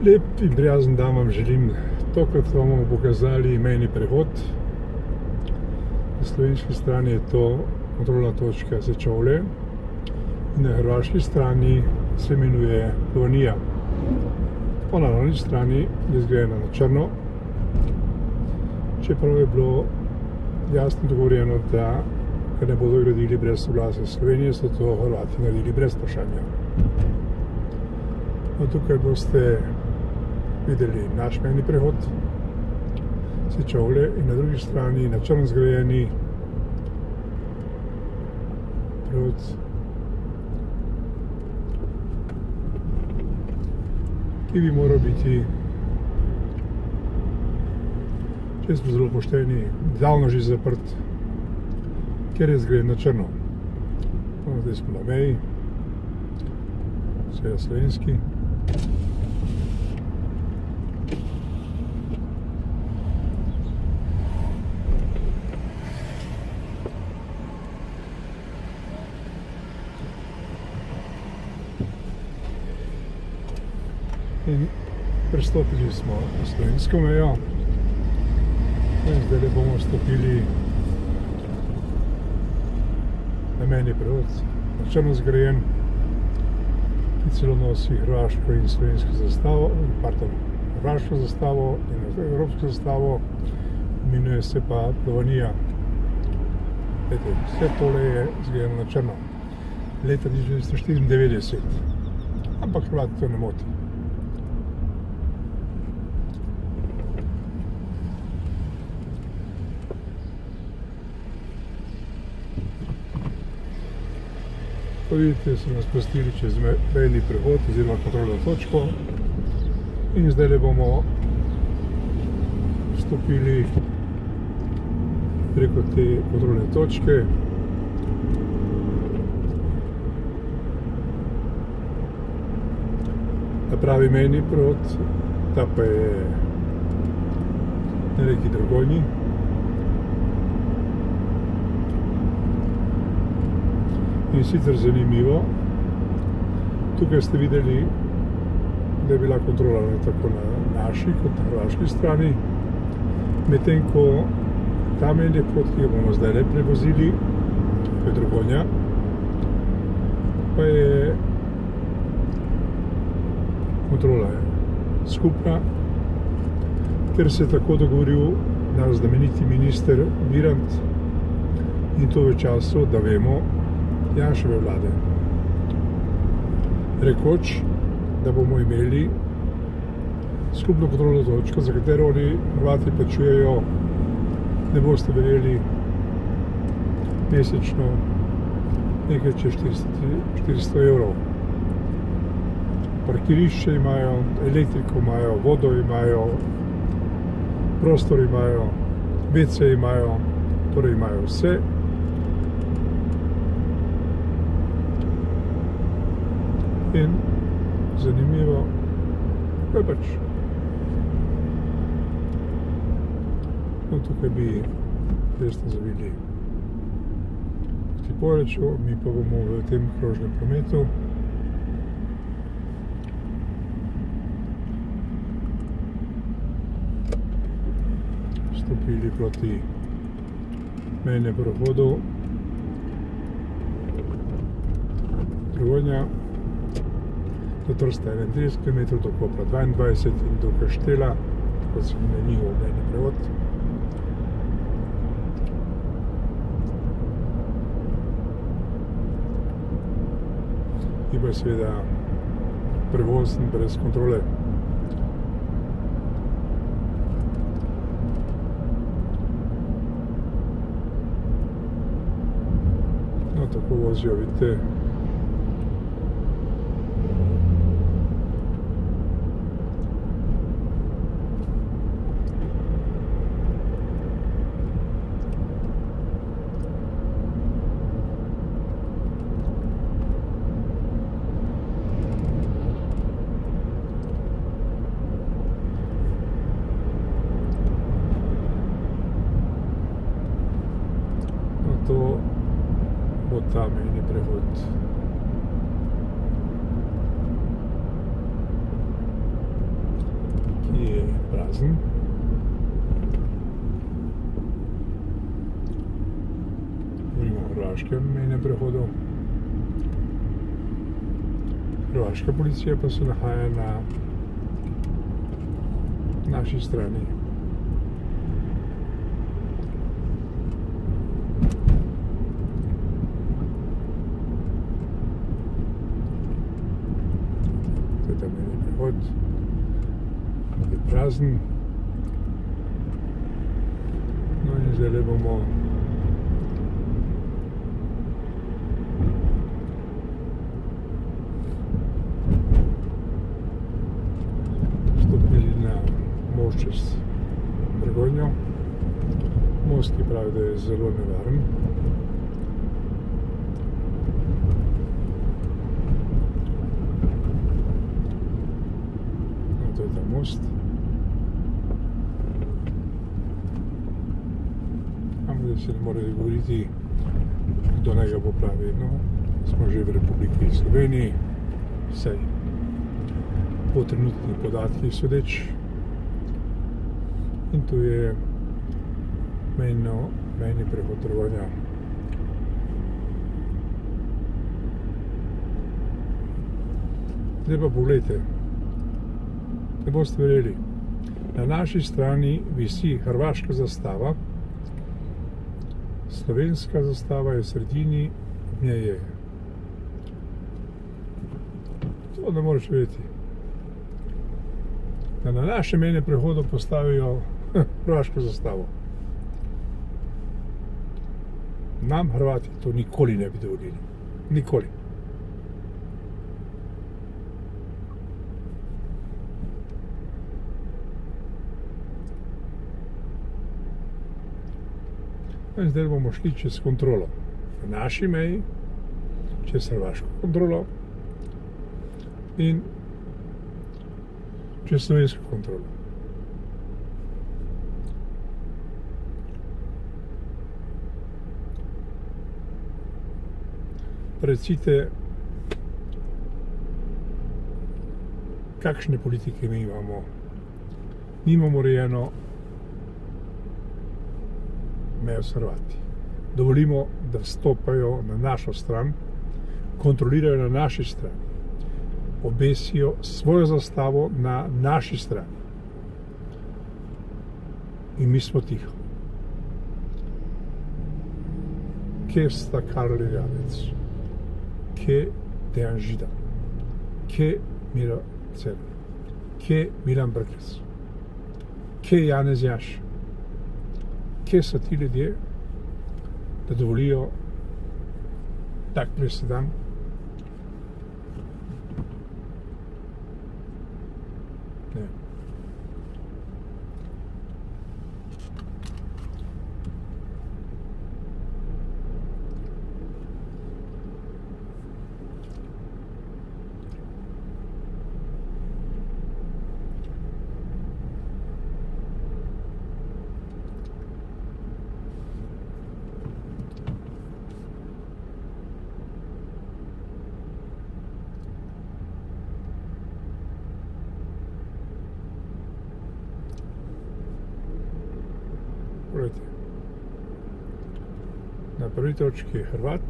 Lep in prijazen dan vam želim. Tokrat vam bomo pokazali mejni prehod. Na slovenski strani je to kontrolna točka Sečovlje in na hrvaški strani se imenuje Plovanija. Po naravni strani je zgrajena na črno, čeprav je bilo jasno dogovorjeno, da ga ne bodo gradili brez soglasja Slovenije, so to Hrvati naredili brez vprašanja. No, tukaj boste videli naš mejni prehod Sečovlje in na drugi strani na črno zgrajeni prehod ki bi moral biti, če smo zelo pošteni, davno že zaprt, ker je zgrajen na črno. No, zdaj smo na meji, vse je slovenski. In prestopili smo na slovensko mejo in zdaj bomo stopili na mejni prehod, na črno zgrajen, ki celo nosi hrvaško in slovensko zastavo, hrvaško zastavo in evropsko zastavo, imenuje se pa Plovanija. Vse tole je zgrajeno na črno. Leta 1994, ampak Hrvati to ne moti. Ko vidite, so nas spustili čez mejni prehod oziroma kontrolno točko in zdaj bomo stopili preko te kontrolne točke. Na pravi mejni prehod, ta pa je na reki Dragonji. In sicer zanimivo, tukaj ste videli, da je bila kontrola tako na naši kot na hrvaški strani, medtem ko ta mejni prehod, ki ga bomo zdaj le prevozili, to je Dragonja, pa je kontrola skupna, ker se je tako dogovoril naš znameniti minister Virant, in to v času, da vemo, Janševe vlade. Rekoč, da bomo imeli skupno kontrolno točko, za katero oni Hrvati plačujejo, ne boste verjeli, mesečno nekaj čez 400 evrov. Parkirišče imajo, elektriko imajo, vodo imajo, prostor imajo, WC imajo, torej imajo vse. In zanimivo, to je pač. No, tukaj bi desno zavili proti Poreču, mi pa bomo v tem krožnem prometu. Stopili proti mejnemu prehodu Dragonja. Do Trsta 31 km, do Kopra 22 in do Kaštela, kot se imenuje njihov mejni prehod. In pa seveda prevozen brez kontrole. No, tako vozijo, vidite. To bo ta mejni prehod. prazen. Govorimo o hrvaškem mejnem prehodu. Hrvaška policija pa se nahaja na naši strani. To je ta mejni prehod. Je prazen. No in zdaj bomo stopili na most čez Dragonjo. Most, ki pravi, da je zelo nevaren. No, to je ta most. Ampak se ne more govoriti, kdo naj ga popravi. No, smo že v Republiki Sloveniji, saj po trenutnih podatkih sodeč. In tu je mejni prehod Dragonja. Zdaj pa poglejte, ne boste verjeli, na naši strani visi hrvaška zastava, slovenska zastava je v sredini, v njej je. To ne moreš vedeti. Da na našem mejnem prehodu postavijo hrvaško zastavo. Nam, Hrvati, to nikoli ne bi dovolili. Nikoli. In zdaj bomo šli čez kontrolo. Na naši meji, čez hrvaško kontrolo in čez slovensko kontrolo. Recite, kakšne politike mi imamo. Mi imamo urejeno mejo s Hrvati. Dovolimo, da vstopajo na našo stran, kontrolirajo na naši strani. Obesijo svojo zastavo na naši strani. In mi smo tiho. Kje sta Karol Erjavec? Kje Dejan Židan? Kje Miro Cerar? Kje Milan Brglez? Kje Janez Janša? Kje so ti ljudje, da dovolijo tak presedan? Ne. Na prvi točki je Hrvat,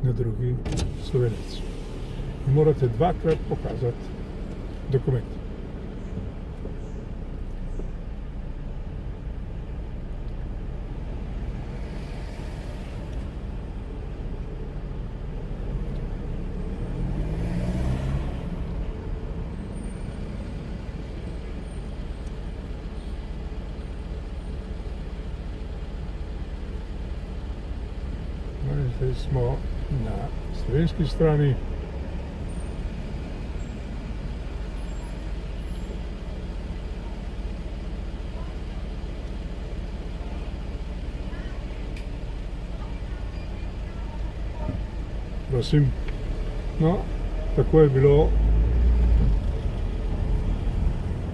na drugi Slovenec. In morate dvakrat pokazati dokument. Zdaj smo na slovenski strani. Prosim. No, tako je bilo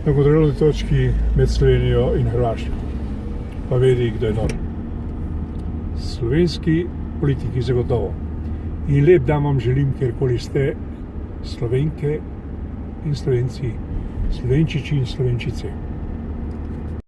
na kontrolni točki med Slovenijo in Hrvaško. Pa vedi, kdo je nor. Slovenski politiki zagotovo. In lep dan vam želim, kjerkoli ste, Slovenke in Slovenci, Slovenčiči in Slovenčice.